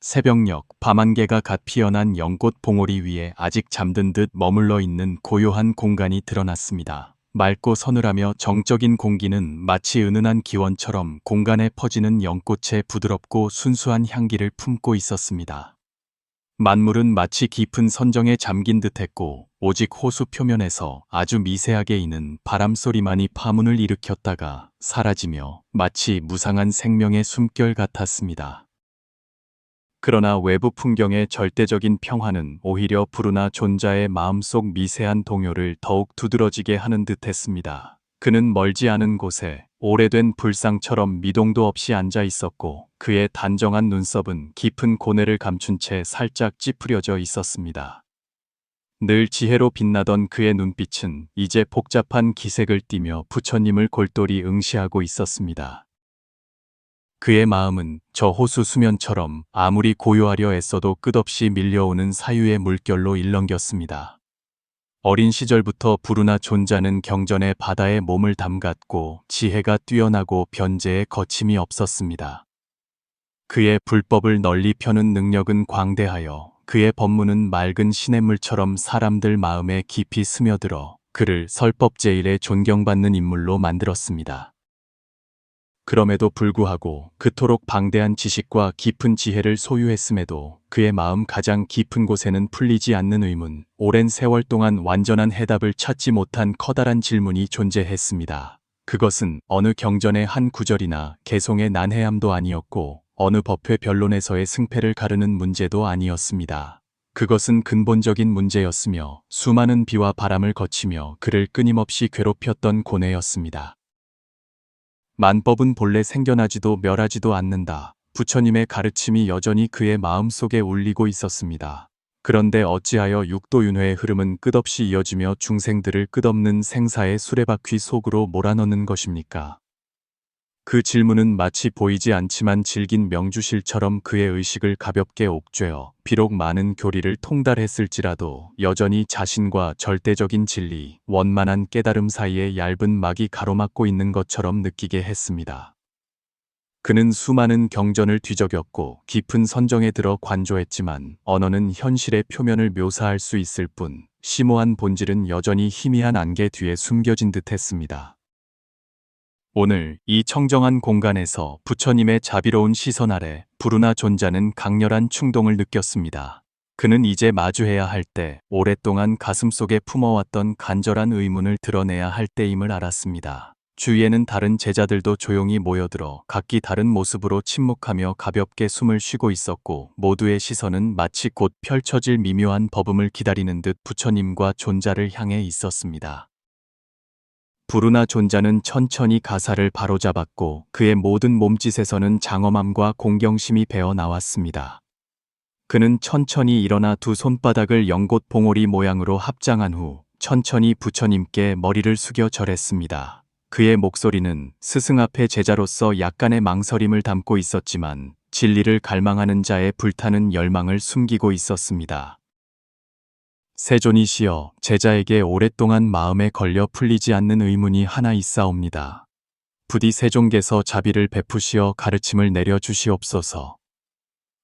새벽녘 밤안개가 갓 피어난 연꽃 봉오리 위에 아직 잠든 듯 머물러 있는 고요한 공간이 드러났습니다. 맑고 서늘하며 정적인 공기는 마치 은은한 기원처럼 공간에 퍼지는 연꽃의 부드럽고 순수한 향기를 품고 있었습니다. 만물은 마치 깊은 선정에 잠긴 듯했고 오직 호수 표면에서 아주 미세하게 이는 바람소리만이 파문을 일으켰다가 사라지며 마치 무상한 생명의 숨결 같았습니다. 그러나 외부 풍경의 절대적인 평화는 오히려 부르나 존자의 마음속 미세한 동요를 더욱 두드러지게 하는 듯했습니다. 그는 멀지 않은 곳에 오래된 불상처럼 미동도 없이 앉아 있었고 그의 단정한 눈썹은 깊은 고뇌를 감춘 채 살짝 찌푸려져 있었습니다. 늘 지혜로 빛나던 그의 눈빛은 이제 복잡한 기색을 띠며 부처님을 골똘히 응시하고 있었습니다. 그의 마음은 저 호수 수면처럼 아무리 고요하려 애써도 끝없이 밀려오는 사유의 물결로 일렁겼습니다. 어린 시절부터 부르나 존자는 경전의 바다에 몸을 담갔고 지혜가 뛰어나고 변제에 거침이 없었습니다. 그의 불법을 널리 펴는 능력은 광대하여 그의 법문은 맑은 시냇물처럼 사람들 마음에 깊이 스며들어 그를 설법제일에 존경받는 인물로 만들었습니다. 그럼에도 불구하고 그토록 방대한 지식과 깊은 지혜를 소유했음에도 그의 마음 가장 깊은 곳에는 풀리지 않는 의문, 오랜 세월 동안 완전한 해답을 찾지 못한 커다란 질문이 존재했습니다. 그것은 어느 경전의 한 구절이나 개송의 난해함도 아니었고 어느 법회 변론에서의 승패를 가르는 문제도 아니었습니다. 그것은 근본적인 문제였으며 수많은 비와 바람을 거치며 그를 끊임없이 괴롭혔던 고뇌였습니다. 만법은 본래 생겨나지도 멸하지도 않는다. 부처님의 가르침이 여전히 그의 마음속에 울리고 있었습니다. 그런데 어찌하여 육도윤회의 흐름은 끝없이 이어지며 중생들을 끝없는 생사의 수레바퀴 속으로 몰아넣는 것입니까? 그 질문은 마치 보이지 않지만 질긴 명주실처럼 그의 의식을 가볍게 옥죄어 비록 많은 교리를 통달했을지라도 여전히 자신과 절대적인 진리, 원만한 깨달음 사이에 얇은 막이 가로막고 있는 것처럼 느끼게 했습니다. 그는 수많은 경전을 뒤적였고 깊은 선정에 들어 관조했지만 언어는 현실의 표면을 묘사할 수 있을 뿐 심오한 본질은 여전히 희미한 안개 뒤에 숨겨진 듯했습니다. 오늘 이 청정한 공간에서 부처님의 자비로운 시선 아래 부르나 존자는 강렬한 충동을 느꼈습니다. 그는 이제 마주해야 할 때, 오랫동안 가슴속에 품어왔던 간절한 의문을 드러내야 할 때임을 알았습니다. 주위에는 다른 제자들도 조용히 모여들어 각기 다른 모습으로 침묵하며 가볍게 숨을 쉬고 있었고 모두의 시선은 마치 곧 펼쳐질 미묘한 법음을 기다리는 듯 부처님과 존자를 향해 있었습니다. 부르나 존자는 천천히 가사를 바로잡았고 그의 모든 몸짓에서는 장엄함과 공경심이 배어 나왔습니다. 그는 천천히 일어나 두 손바닥을 연꽃 봉오리 모양으로 합장한 후 천천히 부처님께 머리를 숙여 절했습니다. 그의 목소리는 스승 앞에 제자로서 약간의 망설임을 담고 있었지만 진리를 갈망하는 자의 불타는 열망을 숨기고 있었습니다. 세존이시여, 제자에게 오랫동안 마음에 걸려 풀리지 않는 의문이 하나 있사옵니다. 부디 세존께서 자비를 베푸시어 가르침을 내려주시옵소서.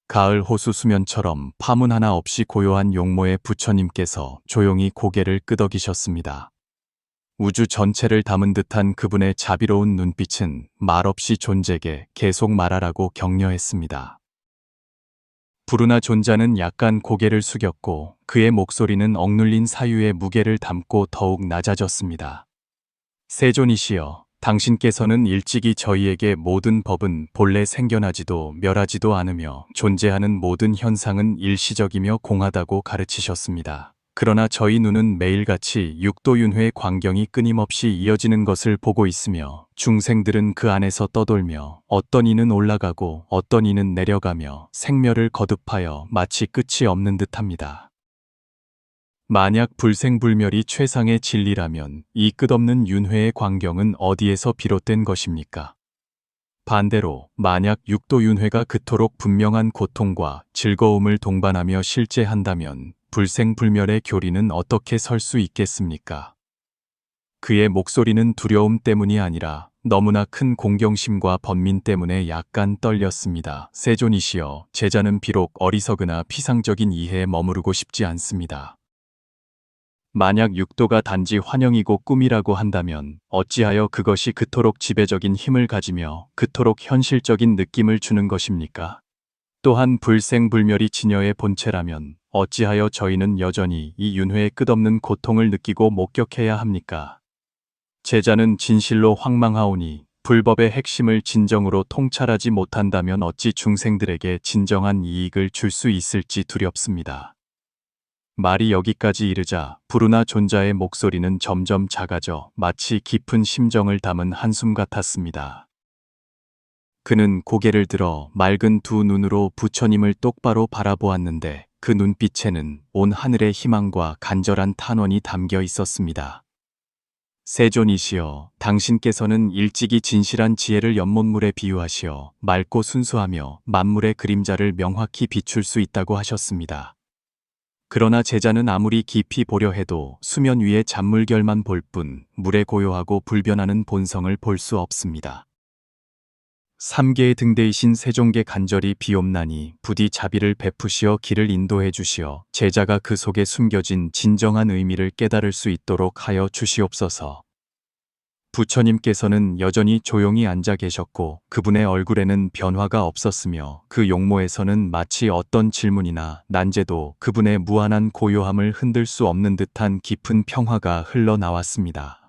가을 호수 수면처럼 파문 하나 없이 고요한 용모의 부처님께서 조용히 고개를 끄덕이셨습니다. 우주 전체를 담은 듯한 그분의 자비로운 눈빛은 말없이 존재에게 계속 말하라고 격려했습니다. 부르나 존자는 약간 고개를 숙였고 그의 목소리는 억눌린 사유의 무게를 담고 더욱 낮아졌습니다. 세존이시여, 당신께서는 일찍이 저희에게 모든 법은 본래 생겨나지도 멸하지도 않으며 존재하는 모든 현상은 일시적이며 공하다고 가르치셨습니다. 그러나 저희 눈은 매일같이 육도윤회의 광경이 끊임없이 이어지는 것을 보고 있으며 중생들은 그 안에서 떠돌며 어떤 이는 올라가고 어떤 이는 내려가며 생멸을 거듭하여 마치 끝이 없는 듯합니다. 만약 불생불멸이 최상의 진리라면 이 끝없는 윤회의 광경은 어디에서 비롯된 것입니까? 반대로 만약 육도윤회가 그토록 분명한 고통과 즐거움을 동반하며 실제한다면 불생불멸의 교리는 어떻게 설 수 있겠습니까? 그의 목소리는 두려움 때문이 아니라 너무나 큰 공경심과 번민 때문에 약간 떨렸습니다. 세존이시여, 제자는 비록 어리석으나 피상적인 이해에 머무르고 싶지 않습니다. 만약 육도가 단지 환영이고 꿈이라고 한다면 어찌하여 그것이 그토록 지배적인 힘을 가지며 그토록 현실적인 느낌을 주는 것입니까? 또한 불생불멸이 진여의 본체라면 어찌하여 저희는 여전히 이 윤회의 끝없는 고통을 느끼고 목격해야 합니까? 제자는 진실로 황망하오니 불법의 핵심을 진정으로 통찰하지 못한다면 어찌 중생들에게 진정한 이익을 줄 수 있을지 두렵습니다. 말이 여기까지 이르자 부르나 존자의 목소리는 점점 작아져 마치 깊은 심정을 담은 한숨 같았습니다. 그는 고개를 들어 맑은 두 눈으로 부처님을 똑바로 바라보았는데 그 눈빛에는 온 하늘의 희망과 간절한 탄원이 담겨 있었습니다. 세존이시여, 당신께서는 일찍이 진실한 지혜를 연못물에 비유하시어 맑고 순수하며 만물의 그림자를 명확히 비출 수 있다고 하셨습니다. 그러나 제자는 아무리 깊이 보려 해도 수면 위의 잔물결만 볼 뿐 물에 고요하고 불변하는 본성을 볼 수 없습니다. 삼계의 등대이신 세종께 간절히 비옵나니 부디 자비를 베푸시어 길을 인도해 주시어 제자가 그 속에 숨겨진 진정한 의미를 깨달을 수 있도록 하여 주시옵소서. 부처님께서는 여전히 조용히 앉아 계셨고 그분의 얼굴에는 변화가 없었으며 그 용모에서는 마치 어떤 질문이나 난제도 그분의 무한한 고요함을 흔들 수 없는 듯한 깊은 평화가 흘러나왔습니다.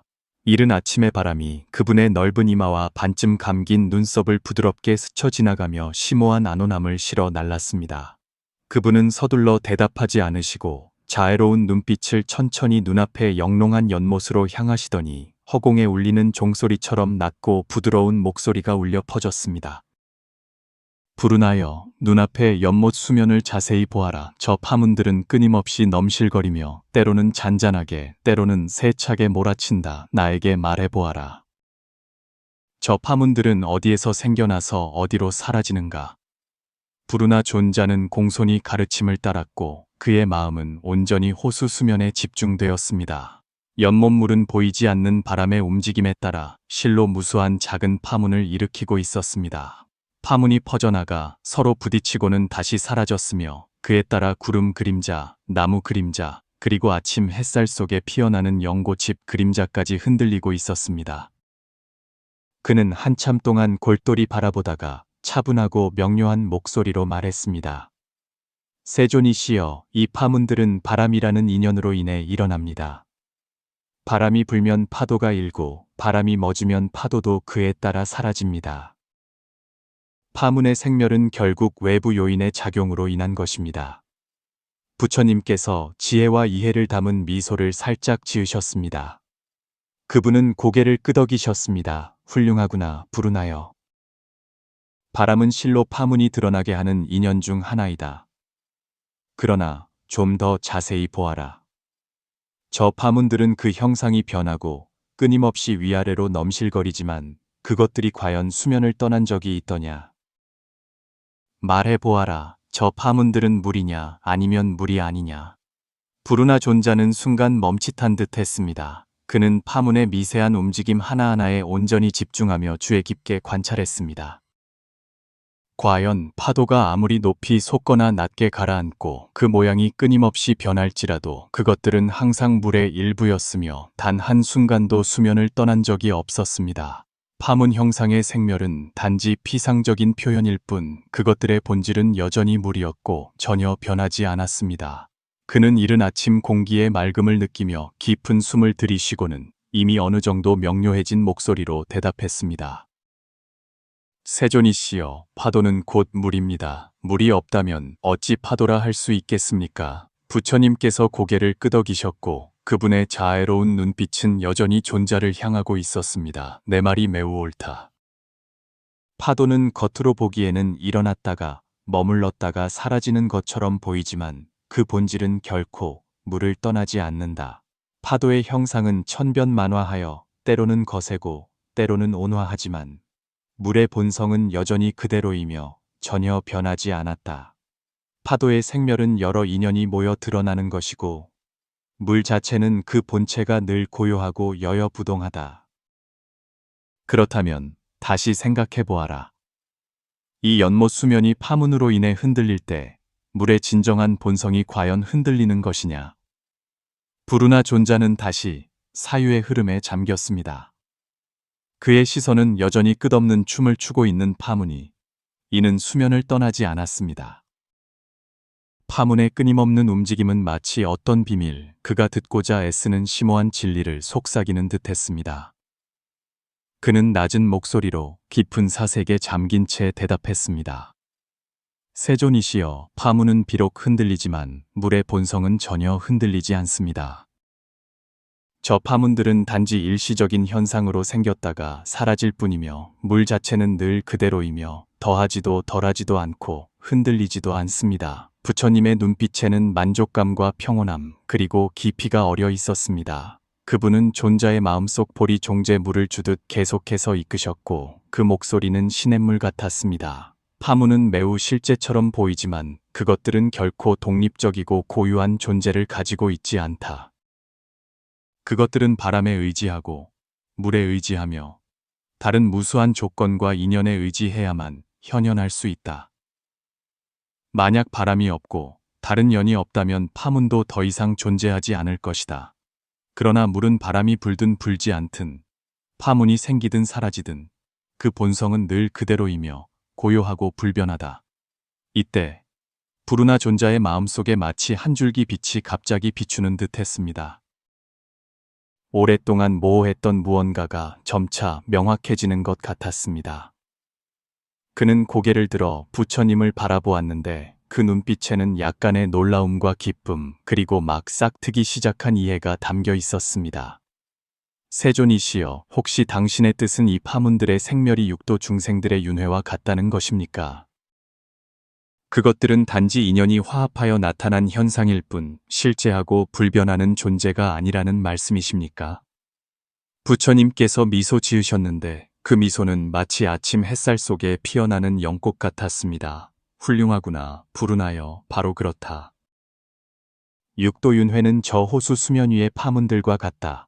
이른 아침의 바람이 그분의 넓은 이마와 반쯤 감긴 눈썹을 부드럽게 스쳐 지나가며 심오한 안온함을 실어 날랐습니다. 그분은 서둘러 대답하지 않으시고 자애로운 눈빛을 천천히 눈앞의 영롱한 연못으로 향하시더니 허공에 울리는 종소리처럼 낮고 부드러운 목소리가 울려 퍼졌습니다. 부르나여, 눈앞의 연못 수면을 자세히 보아라. 저 파문들은 끊임없이 넘실거리며 때로는 잔잔하게, 때로는 세차게 몰아친다. 나에게 말해보아라. 저 파문들은 어디에서 생겨나서 어디로 사라지는가? 부르나 존자는 공손히 가르침을 따랐고 그의 마음은 온전히 호수 수면에 집중되었습니다. 연못물은 보이지 않는 바람의 움직임에 따라 실로 무수한 작은 파문을 일으키고 있었습니다. 파문이 퍼져나가 서로 부딪히고는 다시 사라졌으며 그에 따라 구름 그림자, 나무 그림자, 그리고 아침 햇살 속에 피어나는 연꽃잎 그림자까지 흔들리고 있었습니다. 그는 한참 동안 골똘히 바라보다가 차분하고 명료한 목소리로 말했습니다. 세존이시여, 이 파문들은 바람이라는 인연으로 인해 일어납니다. 바람이 불면 파도가 일고 바람이 멎으면 파도도 그에 따라 사라집니다. 파문의 생멸은 결국 외부 요인의 작용으로 인한 것입니다. 부처님께서 지혜와 이해를 담은 미소를 살짝 지으셨습니다. 그분은 고개를 끄덕이셨습니다. 훌륭하구나, 부르나여. 바람은 실로 파문이 드러나게 하는 인연 중 하나이다. 그러나 좀 더 자세히 보아라. 저 파문들은 그 형상이 변하고 끊임없이 위아래로 넘실거리지만 그것들이 과연 수면을 떠난 적이 있더냐? 말해보아라. 저 파문들은 물이냐 아니면 물이 아니냐. 부르나 존자는 순간 멈칫한 듯 했습니다. 그는 파문의 미세한 움직임 하나하나에 온전히 집중하며 주의 깊게 관찰했습니다. 과연 파도가 아무리 높이 솟거나 낮게 가라앉고 그 모양이 끊임없이 변할지라도 그것들은 항상 물의 일부였으며 단 한순간도 수면을 떠난 적이 없었습니다. 파문 형상의 생멸은 단지 피상적인 표현일 뿐 그것들의 본질은 여전히 물이었고 전혀 변하지 않았습니다. 그는 이른 아침 공기의 맑음을 느끼며 깊은 숨을 들이쉬고는 이미 어느 정도 명료해진 목소리로 대답했습니다. 세존이시여, 파도는 곧 물입니다. 물이 없다면 어찌 파도라 할 수 있겠습니까? 부처님께서 고개를 끄덕이셨고 그분의 자애로운 눈빛은 여전히 존자를 향하고 있었습니다. 내 말이 매우 옳다. 파도는 겉으로 보기에는 일어났다가 머물렀다가 사라지는 것처럼 보이지만 그 본질은 결코 물을 떠나지 않는다. 파도의 형상은 천변만화하여 때로는 거세고 때로는 온화하지만 물의 본성은 여전히 그대로이며 전혀 변하지 않았다. 파도의 생멸은 여러 인연이 모여 드러나는 것이고 물 자체는 그 본체가 늘 고요하고 여여부동하다. 그렇다면 다시 생각해 보아라. 이 연못 수면이 파문으로 인해 흔들릴 때 물의 진정한 본성이 과연 흔들리는 것이냐? 부르나 존자는 다시 사유의 흐름에 잠겼습니다. 그의 시선은 여전히 끝없는 춤을 추고 있는 파문이 이는 수면을 떠나지 않았습니다. 파문의 끊임없는 움직임은 마치 어떤 비밀, 그가 듣고자 애쓰는 심오한 진리를 속삭이는 듯했습니다. 그는 낮은 목소리로 깊은 사색에 잠긴 채 대답했습니다. 세존이시여, 파문은 비록 흔들리지만 물의 본성은 전혀 흔들리지 않습니다. 저 파문들은 단지 일시적인 현상으로 생겼다가 사라질 뿐이며 물 자체는 늘 그대로이며 더하지도 덜하지도 않고 흔들리지도 않습니다. 부처님의 눈빛에는 만족감과 평온함 그리고 깊이가 어려 있었습니다. 그분은 존자의 마음속 보리 종제 물을 주듯 계속해서 이끄셨고 그 목소리는 시냇물 같았습니다. 파문은 매우 실제처럼 보이지만 그것들은 결코 독립적이고 고유한 존재를 가지고 있지 않다. 그것들은 바람에 의지하고 물에 의지하며 다른 무수한 조건과 인연에 의지해야만 현현할 수 있다. 만약 바람이 없고 다른 연이 없다면 파문도 더 이상 존재하지 않을 것이다. 그러나 물은 바람이 불든 불지 않든 파문이 생기든 사라지든 그 본성은 늘 그대로이며 고요하고 불변하다. 이때 부르나 존자의 마음속에 마치 한 줄기 빛이 갑자기 비추는 듯 했습니다. 오랫동안 모호했던 무언가가 점차 명확해지는 것 같았습니다. 그는 고개를 들어 부처님을 바라보았는데 그 눈빛에는 약간의 놀라움과 기쁨 그리고 막 싹트기 시작한 이해가 담겨 있었습니다. 세존이시여, 혹시 당신의 뜻은 이 파문들의 생멸이 육도 중생들의 윤회와 같다는 것입니까? 그것들은 단지 인연이 화합하여 나타난 현상일 뿐 실제하고 불변하는 존재가 아니라는 말씀이십니까? 부처님께서 미소 지으셨는데 그 미소는 마치 아침 햇살 속에 피어나는 연꽃 같았습니다. 훌륭하구나, 부르나여, 바로 그렇다. 육도윤회는 저 호수 수면 위의 파문들과 같다.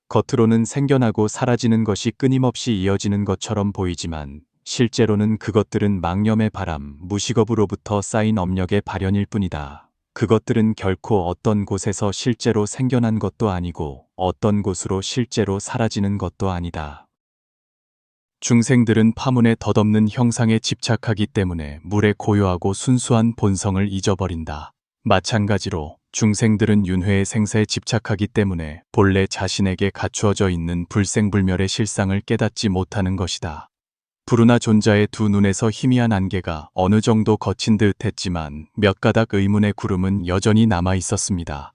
겉으로는 생겨나고 사라지는 것이 끊임없이 이어지는 것처럼 보이지만 실제로는 그것들은 망념의 바람, 무식업으로부터 쌓인 업력의 발현일 뿐이다. 그것들은 결코 어떤 곳에서 실제로 생겨난 것도 아니고 어떤 곳으로 실제로 사라지는 것도 아니다. 중생들은 파문의 덧없는 형상에 집착하기 때문에 물의 고요하고 순수한 본성을 잊어버린다. 마찬가지로 중생들은 윤회의 생사에 집착하기 때문에 본래 자신에게 갖추어져 있는 불생불멸의 실상을 깨닫지 못하는 것이다. 부르나 존자의 두 눈에서 희미한 안개가 어느 정도 거친 듯 했지만 몇 가닥 의문의 구름은 여전히 남아 있었습니다.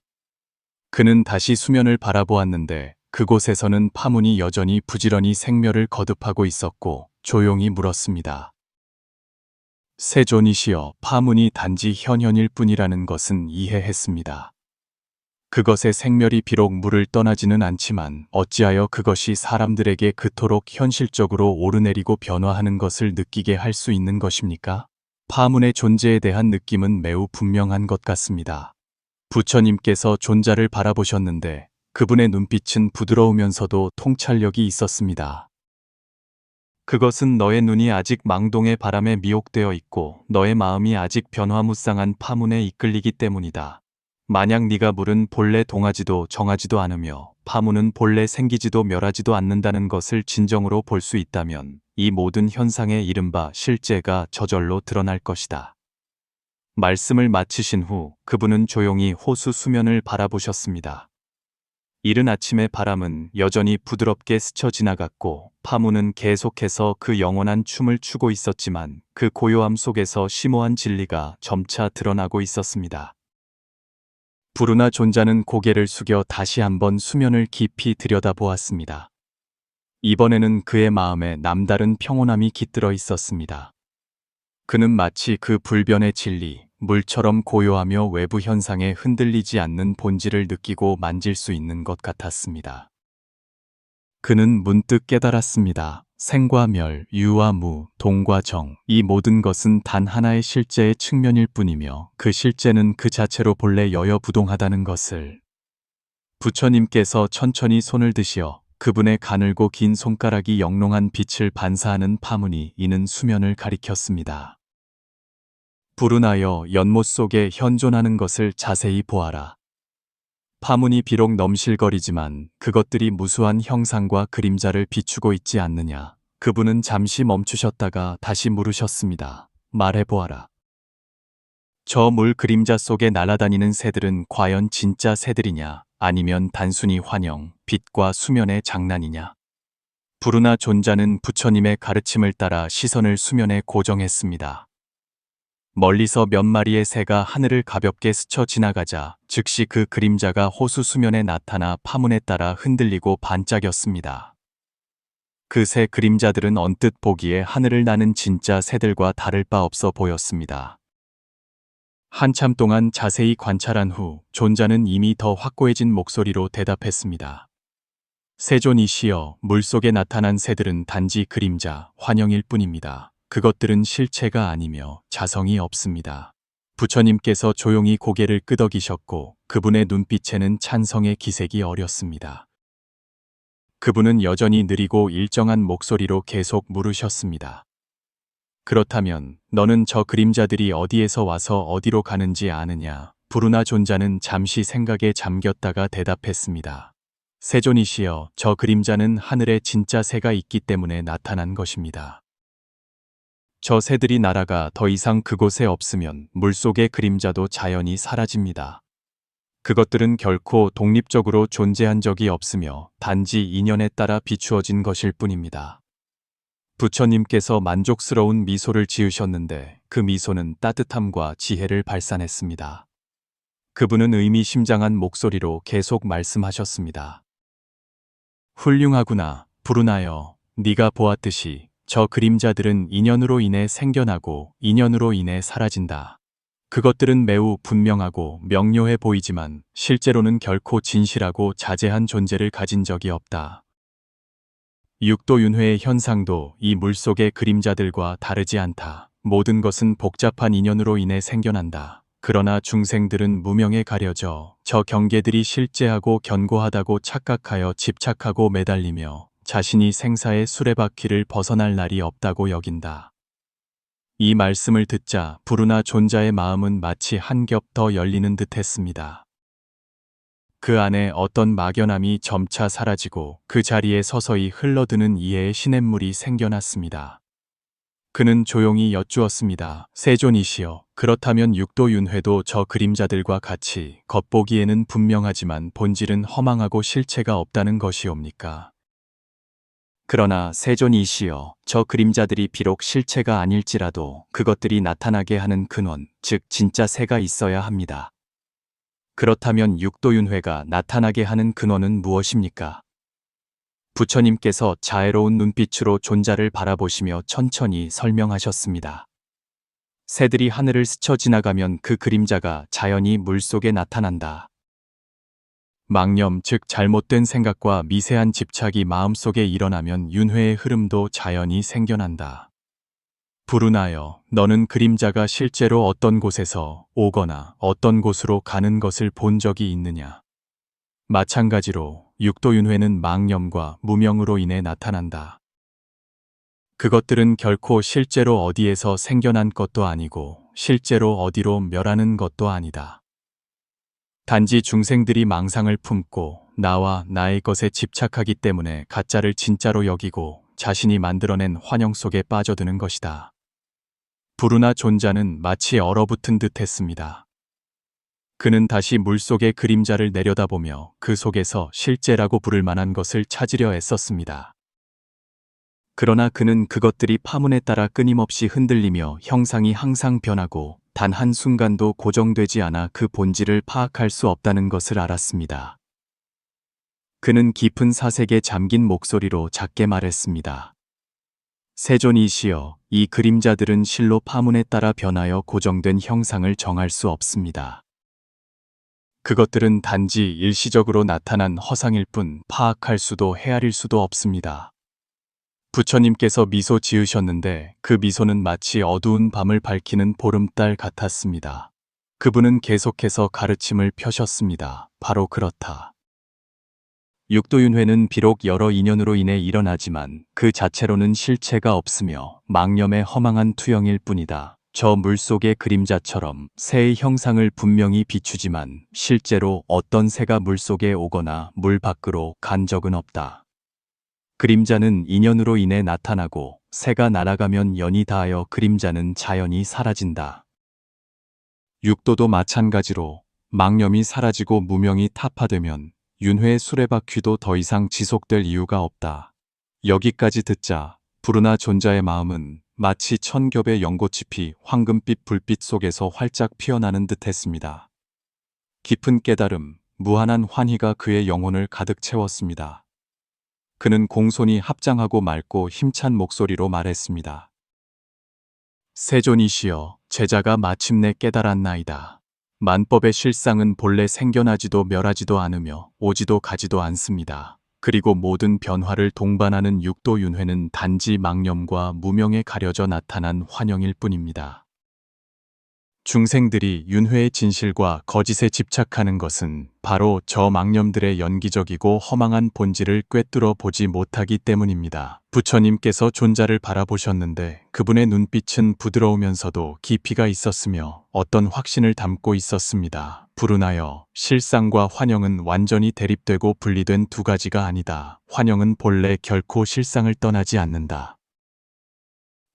그는 다시 수면을 바라보았는데 그곳에서는 파문이 여전히 부지런히 생멸을 거듭하고 있었고 조용히 물었습니다. 세존이시여, 파문이 단지 현현일 뿐이라는 것은 이해했습니다. 그것의 생멸이 비록 물을 떠나지는 않지만 어찌하여 그것이 사람들에게 그토록 현실적으로 오르내리고 변화하는 것을 느끼게 할 수 있는 것입니까? 파문의 존재에 대한 느낌은 매우 분명한 것 같습니다. 부처님께서 존자를 바라보셨는데 그분의 눈빛은 부드러우면서도 통찰력이 있었습니다. 그것은 너의 눈이 아직 망동의 바람에 미혹되어 있고 너의 마음이 아직 변화무쌍한 파문에 이끌리기 때문이다. 만약 네가 물은 본래 동하지도 정하지도 않으며 파문은 본래 생기지도 멸하지도 않는다는 것을 진정으로 볼 수 있다면 이 모든 현상의 이른바 실제가 저절로 드러날 것이다. 말씀을 마치신 후 그분은 조용히 호수 수면을 바라보셨습니다. 이른 아침의 바람은 여전히 부드럽게 스쳐 지나갔고 파문은 계속해서 그 영원한 춤을 추고 있었지만 그 고요함 속에서 심오한 진리가 점차 드러나고 있었습니다. 부르나 존자는 고개를 숙여 다시 한번 수면을 깊이 들여다보았습니다. 이번에는 그의 마음에 남다른 평온함이 깃들어 있었습니다. 그는 마치 그 불변의 진리, 물처럼 고요하며 외부 현상에 흔들리지 않는 본질을 느끼고 만질 수 있는 것 같았습니다. 그는 문득 깨달았습니다. 생과 멸, 유와 무, 동과 정, 이 모든 것은 단 하나의 실제의 측면일 뿐이며 그 실제는 그 자체로 본래 여여부동하다는 것을. 부처님께서 천천히 손을 드시어 그분의 가늘고 긴 손가락이 영롱한 빛을 반사하는 파문이 이는 수면을 가리켰습니다. 불운하여 연못 속에 현존하는 것을 자세히 보아라. 파문이 비록 넘실거리지만 그것들이 무수한 형상과 그림자를 비추고 있지 않느냐. 그분은 잠시 멈추셨다가 다시 물으셨습니다. 말해보아라. 저 물 그림자 속에 날아다니는 새들은 과연 진짜 새들이냐, 아니면 단순히 환영, 빛과 수면의 장난이냐. 부르나 존자는 부처님의 가르침을 따라 시선을 수면에 고정했습니다. 멀리서 몇 마리의 새가 하늘을 가볍게 스쳐 지나가자 즉시 그 그림자가 호수 수면에 나타나 파문에 따라 흔들리고 반짝였습니다. 그 새 그림자들은 언뜻 보기에 하늘을 나는 진짜 새들과 다를 바 없어 보였습니다. 한참 동안 자세히 관찰한 후 존자는 이미 더 확고해진 목소리로 대답했습니다. 세존이시여, 물속에 나타난 새들은 단지 그림자, 환영일 뿐입니다. 그것들은 실체가 아니며 자성이 없습니다. 부처님께서 조용히 고개를 끄덕이셨고 그분의 눈빛에는 찬성의 기색이 어렸습니다. 그분은 여전히 느리고 일정한 목소리로 계속 물으셨습니다. 그렇다면 너는 저 그림자들이 어디에서 와서 어디로 가는지 아느냐? 부르나 존자는 잠시 생각에 잠겼다가 대답했습니다. 세존이시여, 저 그림자는 하늘에 진짜 새가 있기 때문에 나타난 것입니다. 저 새들이 날아가 더 이상 그곳에 없으면 물속의 그림자도 자연히 사라집니다. 그것들은 결코 독립적으로 존재한 적이 없으며 단지 인연에 따라 비추어진 것일 뿐입니다. 부처님께서 만족스러운 미소를 지으셨는데 그 미소는 따뜻함과 지혜를 발산했습니다. 그분은 의미심장한 목소리로 계속 말씀하셨습니다. 훌륭하구나, 부르나여. 네가 보았듯이 저 그림자들은 인연으로 인해 생겨나고 인연으로 인해 사라진다. 그것들은 매우 분명하고 명료해 보이지만 실제로는 결코 진실하고 자재한 존재를 가진 적이 없다. 육도윤회의 현상도 이 물속의 그림자들과 다르지 않다. 모든 것은 복잡한 인연으로 인해 생겨난다. 그러나 중생들은 무명에 가려져 저 경계들이 실제하고 견고하다고 착각하여 집착하고 매달리며 자신이 생사의 수레바퀴를 벗어날 날이 없다고 여긴다. 이 말씀을 듣자 부르나 존자의 마음은 마치 한 겹 더 열리는 듯 했습니다. 그 안에 어떤 막연함이 점차 사라지고 그 자리에 서서히 흘러드는 이해의 시냇물이 생겨났습니다. 그는 조용히 여쭈었습니다. 세존이시여, 그렇다면 육도윤회도 저 그림자들과 같이 겉보기에는 분명하지만 본질은 허망하고 실체가 없다는 것이옵니까? 그러나 세존이시여, 저 그림자들이 비록 실체가 아닐지라도 그것들이 나타나게 하는 근원, 즉 진짜 새가 있어야 합니다. 그렇다면 육도윤회가 나타나게 하는 근원은 무엇입니까? 부처님께서 자애로운 눈빛으로 존자를 바라보시며 천천히 설명하셨습니다. 새들이 하늘을 스쳐 지나가면 그 그림자가 자연히 물속에 나타난다. 망념, 즉 잘못된 생각과 미세한 집착이 마음속에 일어나면 윤회의 흐름도 자연히 생겨난다. 부르나여, 너는 그림자가 실제로 어떤 곳에서 오거나 어떤 곳으로 가는 것을 본 적이 있느냐? 마찬가지로 육도윤회는 망념과 무명으로 인해 나타난다. 그것들은 결코 실제로 어디에서 생겨난 것도 아니고 실제로 어디로 멸하는 것도 아니다. 단지 중생들이 망상을 품고 나와 나의 것에 집착하기 때문에 가짜를 진짜로 여기고 자신이 만들어낸 환영 속에 빠져드는 것이다. 부르나 존자는 마치 얼어붙은 듯 했습니다. 그는 다시 물속의 그림자를 내려다보며 그 속에서 실제라고 부를 만한 것을 찾으려 애썼습니다. 그러나 그는 그것들이 파문에 따라 끊임없이 흔들리며 형상이 항상 변하고 단 한순간도 고정되지 않아 그 본질을 파악할 수 없다는 것을 알았습니다. 그는 깊은 사색에 잠긴 목소리로 작게 말했습니다. 세존이시여, 이 그림자들은 실로 파문에 따라 변하여 고정된 형상을 정할 수 없습니다. 그것들은 단지 일시적으로 나타난 허상일 뿐 파악할 수도 헤아릴 수도 없습니다. 부처님께서 미소 지으셨는데 그 미소는 마치 어두운 밤을 밝히는 보름달 같았습니다. 그분은 계속해서 가르침을 펴셨습니다. 바로 그렇다. 육도윤회는 비록 여러 인연으로 인해 일어나지만 그 자체로는 실체가 없으며 망념의 허망한 투영일 뿐이다. 저 물속의 그림자처럼 새의 형상을 분명히 비추지만 실제로 어떤 새가 물속에 오거나 물 밖으로 간 적은 없다. 그림자는 인연으로 인해 나타나고 새가 날아가면 연이 닿아여 그림자는 자연히 사라진다. 육도도 마찬가지로 망념이 사라지고 무명이 타파되면 윤회의 수레바퀴도 더 이상 지속될 이유가 없다. 여기까지 듣자 부르나 존자의 마음은 마치 천겹의 연꽃잎이 황금빛 불빛 속에서 활짝 피어나는 듯 했습니다. 깊은 깨달음, 무한한 환희가 그의 영혼을 가득 채웠습니다. 그는 공손히 합장하고 맑고 힘찬 목소리로 말했습니다. 세존이시여, 제자가 마침내 깨달았나이다. 만법의 실상은 본래 생겨나지도 멸하지도 않으며 오지도 가지도 않습니다. 그리고 모든 변화를 동반하는 육도윤회는 단지 망념과 무명에 가려져 나타난 환영일 뿐입니다. 중생들이 윤회의 진실과 거짓에 집착하는 것은 바로 저 망념들의 연기적이고 허망한 본질을 꿰뚫어 보지 못하기 때문입니다. 부처님께서 존자를 바라보셨는데 그분의 눈빛은 부드러우면서도 깊이가 있었으며 어떤 확신을 담고 있었습니다. 불운하여 실상과 환영은 완전히 대립되고 분리된 두 가지가 아니다. 환영은 본래 결코 실상을 떠나지 않는다.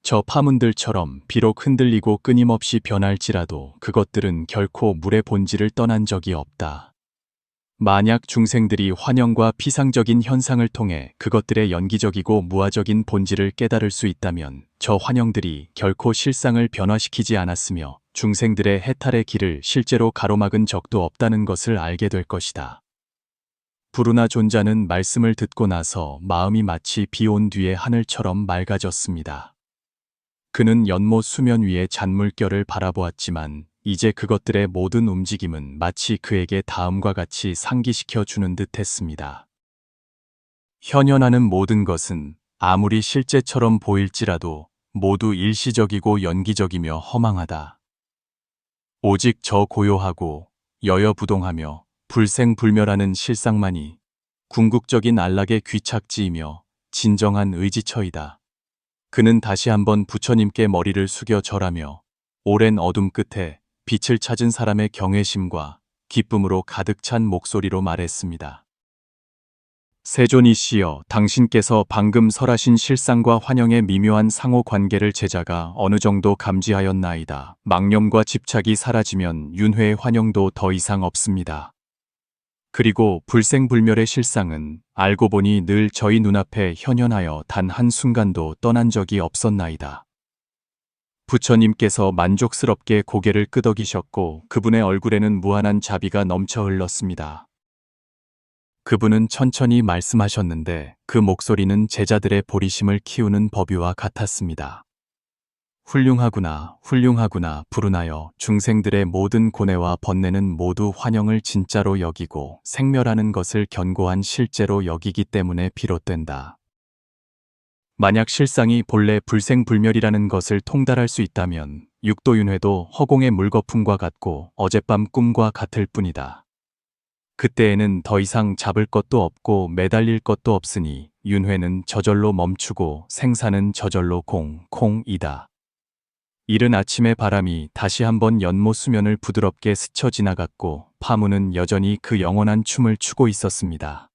저 파문들처럼 비록 흔들리고 끊임없이 변할지라도 그것들은 결코 물의 본질을 떠난 적이 없다. 만약 중생들이 환영과 피상적인 현상을 통해 그것들의 연기적이고 무아적인 본질을 깨달을 수 있다면 저 환영들이 결코 실상을 변화시키지 않았으며 중생들의 해탈의 길을 실제로 가로막은 적도 없다는 것을 알게 될 것이다. 부르나 존자는 말씀을 듣고 나서 마음이 마치 비 온 뒤의 하늘처럼 맑아졌습니다. 그는 연못 수면 위의 잔물결을 바라보았지만 이제 그것들의 모든 움직임은 마치 그에게 다음과 같이 상기시켜 주는 듯 했습니다. 현현하는 모든 것은 아무리 실제처럼 보일지라도 모두 일시적이고 연기적이며 허망하다. 오직 저 고요하고 여여부동하며 불생불멸하는 실상만이 궁극적인 안락의 귀착지이며 진정한 의지처이다. 그는 다시 한번 부처님께 머리를 숙여 절하며 오랜 어둠 끝에 빛을 찾은 사람의 경외심과 기쁨으로 가득 찬 목소리로 말했습니다. 세존이시여, 당신께서 방금 설하신 실상과 환영의 미묘한 상호 관계를 제자가 어느 정도 감지하였나이다. 망념과 집착이 사라지면 윤회의 환영도 더 이상 없습니다. 그리고 불생불멸의 실상은 알고 보니 늘 저희 눈앞에 현현하여 단 한순간도 떠난 적이 없었나이다. 부처님께서 만족스럽게 고개를 끄덕이셨고 그분의 얼굴에는 무한한 자비가 넘쳐 흘렀습니다. 그분은 천천히 말씀하셨는데 그 목소리는 제자들의 보리심을 키우는 법유와 같았습니다. 훌륭하구나, 훌륭하구나. 부르나여, 중생들의 모든 고뇌와 번뇌는 모두 환영을 진짜로 여기고 생멸하는 것을 견고한 실제로 여기기 때문에 비롯된다. 만약 실상이 본래 불생불멸이라는 것을 통달할 수 있다면 육도윤회도 허공의 물거품과 같고 어젯밤 꿈과 같을 뿐이다. 그때에는 더 이상 잡을 것도 없고 매달릴 것도 없으니 윤회는 저절로 멈추고 생사는 저절로 콩이다. 이른 아침의 바람이 다시 한번 연못 수면을 부드럽게 스쳐 지나갔고 파문은 여전히 그 영원한 춤을 추고 있었습니다.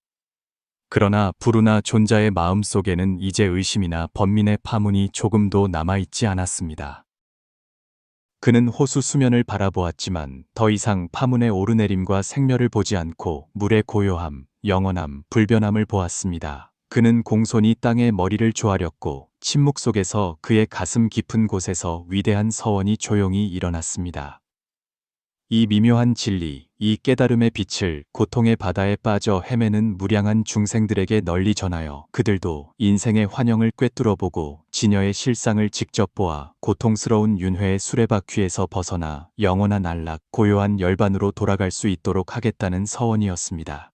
그러나 부르나 존자의 마음속에는 이제 의심이나 번민의 파문이 조금도 남아있지 않았습니다. 그는 호수 수면을 바라보았지만 더 이상 파문의 오르내림과 생멸을 보지 않고 물의 고요함, 영원함, 불변함을 보았습니다. 그는 공손히 땅에 머리를 조아렸고 침묵 속에서 그의 가슴 깊은 곳에서 위대한 서원이 조용히 일어났습니다. 이 미묘한 진리, 이 깨달음의 빛을 고통의 바다에 빠져 헤매는 무량한 중생들에게 널리 전하여 그들도 인생의 환영을 꿰뚫어보고 진여의 실상을 직접 보아 고통스러운 윤회의 수레바퀴에서 벗어나 영원한 안락, 고요한 열반으로 돌아갈 수 있도록 하겠다는 서원이었습니다.